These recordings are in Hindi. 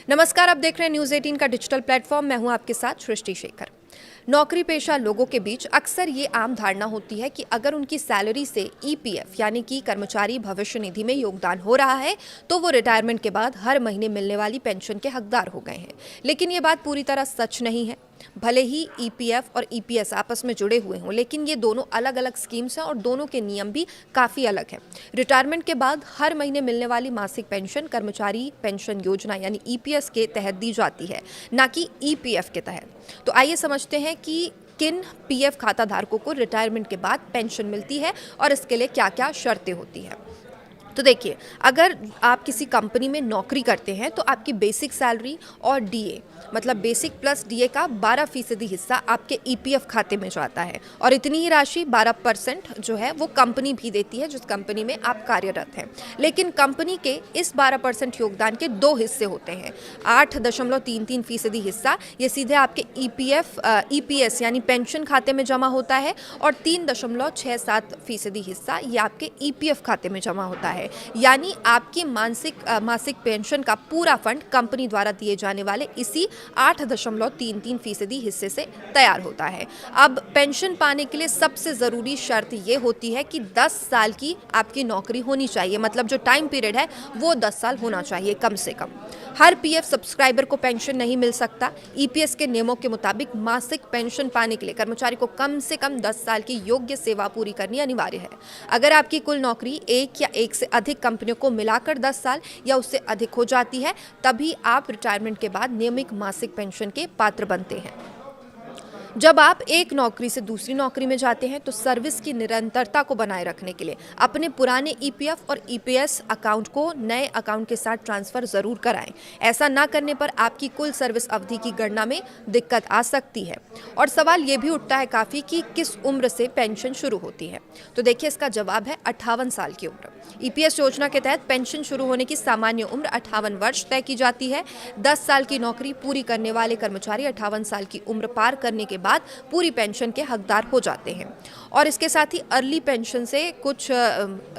नमस्कार, आप देख रहे हैं न्यूज़ 18 का डिजिटल प्लेटफॉर्म। मैं हूं आपके साथ सृष्टि शेखर। नौकरी पेशा लोगों के बीच अक्सर ये आम धारणा होती है कि अगर उनकी सैलरी से ईपीएफ यानी कि कर्मचारी भविष्य निधि में योगदान हो रहा है तो वो रिटायरमेंट के बाद हर महीने मिलने वाली पेंशन के हकदार हो गए हैं। लेकिन ये बात पूरी तरह सच नहीं है। भले ही ईपीएफ और ईपीएस आपस में जुड़े हुए हों, लेकिन ये दोनों अलग अलग स्कीम्स हैं और दोनों के नियम भी काफ़ी अलग हैं। रिटायरमेंट के बाद हर महीने मिलने वाली मासिक पेंशन कर्मचारी पेंशन योजना यानी ईपीएस के तहत दी जाती है, ना कि ईपीएफ के तहत। तो आइए समझते हैं कि किन पीएफ खाता धारकों को रिटायरमेंट के बाद पेंशन मिलती है और इसके लिए क्या क्या शर्तें होती हैं। तो देखिए, अगर आप किसी कंपनी में नौकरी करते हैं तो आपकी बेसिक सैलरी और डीए मतलब बेसिक प्लस डीए का 12% हिस्सा आपके ईपीएफ खाते में जाता है और इतनी ही राशि 12% जो है वो कंपनी भी देती है जिस कंपनी में आप कार्यरत हैं। लेकिन कंपनी के इस 12% योगदान के दो हिस्से होते हैं। 8.33% हिस्सा ये सीधे आपके ईपीएस यानी पेंशन खाते में जमा होता है और 3.67% हिस्सा ये आपके ईपीएफ खाते में जमा होता है। यानी आपकी मासिक पेंशन का पूरा फंड कंपनी द्वारा दिए जाने वाले इसी 8.33% हिस्से से तैयार होता है। अब पेंशन पाने के लिए सबसे ज़रूरी शर्त ये होती है कि 10 साल की आपकी नौकरी होनी चाहिए, मतलब जो टाइम पीरियड है वो 10 साल होना चाहिए कम से कम। हर पीएफ सब्सक्राइबर को पेंशन नहीं मिल सकता। ईपीएस के नियमों के मुताबिक मासिक पेंशन पाने के लिए कर्मचारी को कम से कम 10 साल की योग्य सेवा पूरी करनी अनिवार्य है। अगर आपकी कुल नौकरी एक या एक से अधिक कंपनियों को मिलाकर 10 साल या उससे अधिक हो जाती है, तभी आप रिटायरमेंट के बाद नियमित मासिक पेंशन के पात्र बनते हैं। जब आप एक नौकरी से दूसरी नौकरी में जाते हैं तो सर्विस की निरंतरता को बनाए रखने के लिए अपने पुराने ईपीएफ और ईपीएस अकाउंट को नए अकाउंट के साथ ट्रांसफ़र ज़रूर कराएं। ऐसा ना करने पर आपकी कुल सर्विस अवधि की गणना में दिक्कत आ सकती है। और सवाल ये भी उठता है काफ़ी कि किस उम्र से पेंशन शुरू होती है। तो देखिए, इसका जवाब है 58 साल की उम्र। ईपीएस योजना के तहत पेंशन शुरू होने की सामान्य उम्र 58 वर्ष तय की जाती है। 10 साल की नौकरी पूरी करने वाले कर्मचारी 58 साल की उम्र पार करने के बाद पूरी पेंशन के हकदार हो जाते हैं। और इसके साथ ही अर्ली पेंशन से कुछ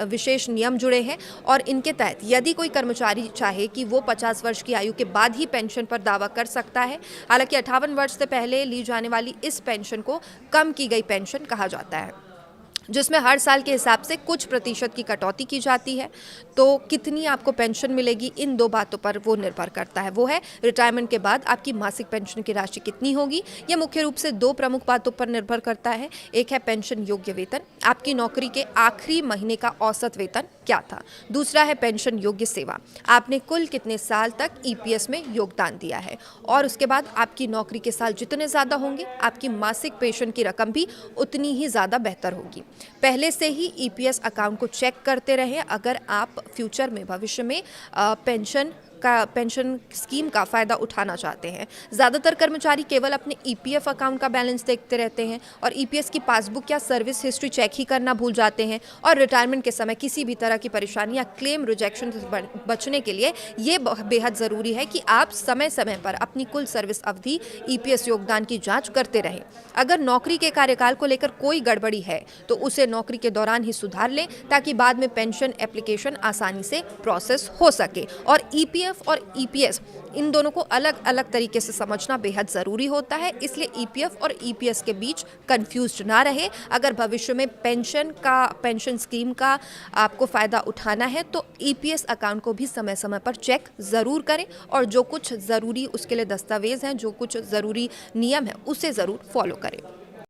विशेष नियम जुड़े हैं और इनके तहत यदि कोई कर्मचारी चाहे कि वो 50 वर्ष की आयु के बाद ही पेंशन पर दावा कर सकता है। हालांकि 58 वर्ष से पहले ली जाने वाली इस पेंशन को कम की गई पेंशन कहा जाता है, जिसमें हर साल के हिसाब से कुछ प्रतिशत की कटौती की जाती है। तो कितनी आपको पेंशन मिलेगी, इन दो बातों पर वो निर्भर करता है। वो है रिटायरमेंट के बाद आपकी मासिक पेंशन की राशि कितनी होगी। यह मुख्य रूप से दो प्रमुख बातों पर निर्भर करता है। एक है पेंशन योग्य वेतन, आपकी नौकरी के आखिरी महीने का औसत वेतन क्या था। दूसरा है पेंशन योग्य सेवा, आपने कुल कितने साल तक ईपीएस में योगदान दिया है। और उसके बाद आपकी नौकरी के साल जितने ज़्यादा होंगे आपकी मासिक पेंशन की रकम भी उतनी ही ज़्यादा बेहतर होगी। पहले से ही ईपीएस अकाउंट को चेक करते रहें अगर आप फ्यूचर में भविष्य में पेंशन स्कीम का फ़ायदा उठाना चाहते हैं। ज़्यादातर कर्मचारी केवल अपने ईपीएफ अकाउंट का बैलेंस देखते रहते हैं और ईपीएस की पासबुक या सर्विस हिस्ट्री चेक ही करना भूल जाते हैं। और रिटायरमेंट के समय किसी भी तरह की परेशानी या क्लेम रिजेक्शन से बचने के लिए ये बेहद ज़रूरी है कि आप समय समय पर अपनी कुल सर्विस अवधि ईपीएस योगदान की जाँच करते रहें। अगर नौकरी के कार्यकाल को लेकर कोई गड़बड़ी है तो उसे नौकरी के दौरान ही सुधार लें ताकि बाद में पेंशन एप्लीकेशन आसानी से प्रोसेस हो सके। और ईपीएफ और ईपीएस इन दोनों को अलग अलग तरीके से समझना बेहद ज़रूरी होता है, इसलिए ईपीएफ और ईपीएस के बीच कंफ्यूज्ड ना रहे। अगर भविष्य में पेंशन स्कीम का आपको फ़ायदा उठाना है तो ईपीएस अकाउंट को भी समय समय पर चेक ज़रूर करें और जो कुछ ज़रूरी उसके लिए दस्तावेज़ हैं, जो कुछ ज़रूरी नियम है उसे ज़रूर फॉलो करें।